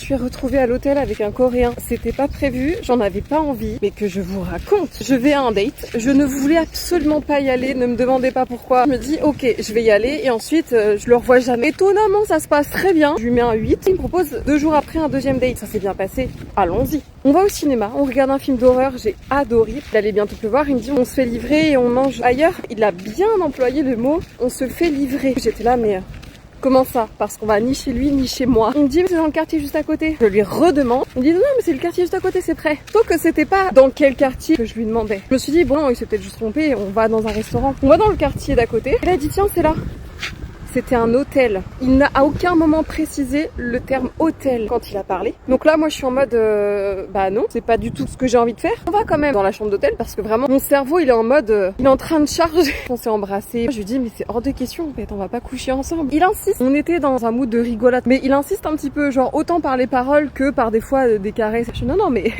Je suis retrouvée à l'hôtel avec un Coréen. C'était pas prévu, j'en avais pas envie, mais que je vous raconte. Je vais à un date, je ne voulais absolument pas y aller, ne me demandez pas pourquoi. Je me dis ok, je vais y aller et ensuite je le revois jamais. Étonnamment, ça se passe très bien. Je lui mets un 8. Il me propose 2 jours après un deuxième date. Ça s'est bien passé. Allons-y. On va au cinéma, on regarde un film d'horreur, j'ai adoré. Il allait bientôt pleuvoir, il me dit on se fait livrer et on mange ailleurs. Il a bien employé le mot on se fait livrer. J'étais là mais comment ça? Parce qu'on va ni chez lui ni chez moi. Il me dit mais c'est dans le quartier juste à côté. Je lui redemande. Il me dit non mais c'est le quartier juste à côté, c'est prêt. Sauf que c'était pas dans quel quartier que je lui demandais. Je me suis dit bon il s'est peut-être juste trompé, on va dans un restaurant. On va dans le quartier d'à côté. Et là il dit tiens c'est là. C'était un hôtel. Il n'a à aucun moment précisé le terme hôtel quand il a parlé. Donc là, moi, je suis en mode, bah non, c'est pas du tout ce que j'ai envie de faire. On va quand même dans la chambre d'hôtel parce que vraiment, mon cerveau, il est en mode, il est en train de charger. On s'est embrassés. Je lui dis, mais c'est hors de question, en fait, on va pas coucher ensemble. Il insiste. On était dans un mood de rigolade, mais il insiste un petit peu, genre autant par les paroles que par des fois des caresses. Je dis, non, mais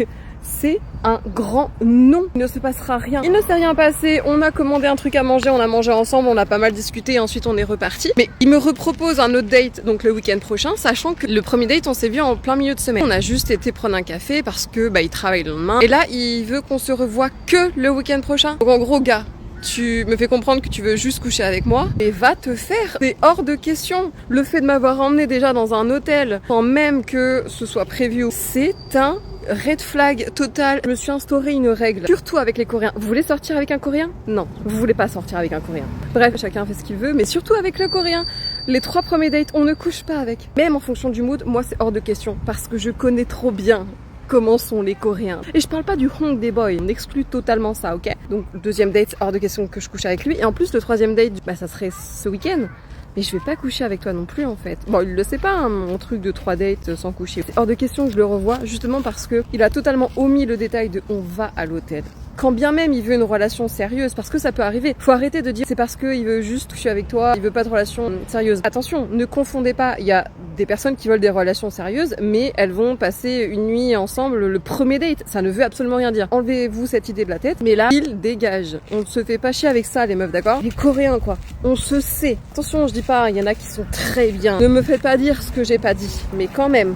c'est un grand non. Il ne se passera rien. Il ne s'est rien passé. On a commandé un truc à manger, on a mangé ensemble, on a pas mal discuté et ensuite on est reparti. Mais il me repropose un autre date, donc le week-end prochain, sachant que le premier date, on s'est vu en plein milieu de semaine. On a juste été prendre un café parce que bah il travaille le lendemain. Et là, il veut qu'on se revoie que le week-end prochain. Donc en gros, gars, tu me fais comprendre que tu veux juste coucher avec moi et va te faire. C'est hors de question. Le fait de m'avoir emmené déjà dans un hôtel sans même que ce soit prévu, c'est un red flag total. Je me suis instauré une règle, surtout avec les Coréens. Vous voulez sortir avec un Coréen? Non, vous voulez pas sortir avec un Coréen. Bref, chacun fait ce qu'il veut, mais surtout avec le Coréen. Les 3 premiers dates, on ne couche pas avec. Même en fonction du mood, moi c'est hors de question parce que je connais trop bien comment sont les Coréens. Et je parle pas du Hong des boys, on exclut totalement ça, ok? Donc le deuxième date, hors de question que je couche avec lui. Et en plus le troisième date, bah ça serait ce week-end. Mais je vais pas coucher avec toi non plus en fait. Bon, il le sait pas, hein, mon truc de 3 dates sans coucher. C'est hors de question que je le revois, justement parce que il a totalement omis le détail de on va à l'hôtel. Quand bien même il veut une relation sérieuse, parce que ça peut arriver. Faut arrêter de dire c'est parce qu'il veut juste coucher avec toi, il veut pas de relation sérieuse. Attention, ne confondez pas, il y a des personnes qui veulent des relations sérieuses, mais elles vont passer une nuit ensemble le premier date. Ça ne veut absolument rien dire. Enlevez-vous cette idée de la tête, mais là, il dégage. On ne se fait pas chier avec ça, les meufs, d'accord? Les Coréens, quoi. On se sait. Attention, je dis pas, il y en a qui sont très bien. Ne me faites pas dire ce que j'ai pas dit, mais quand même.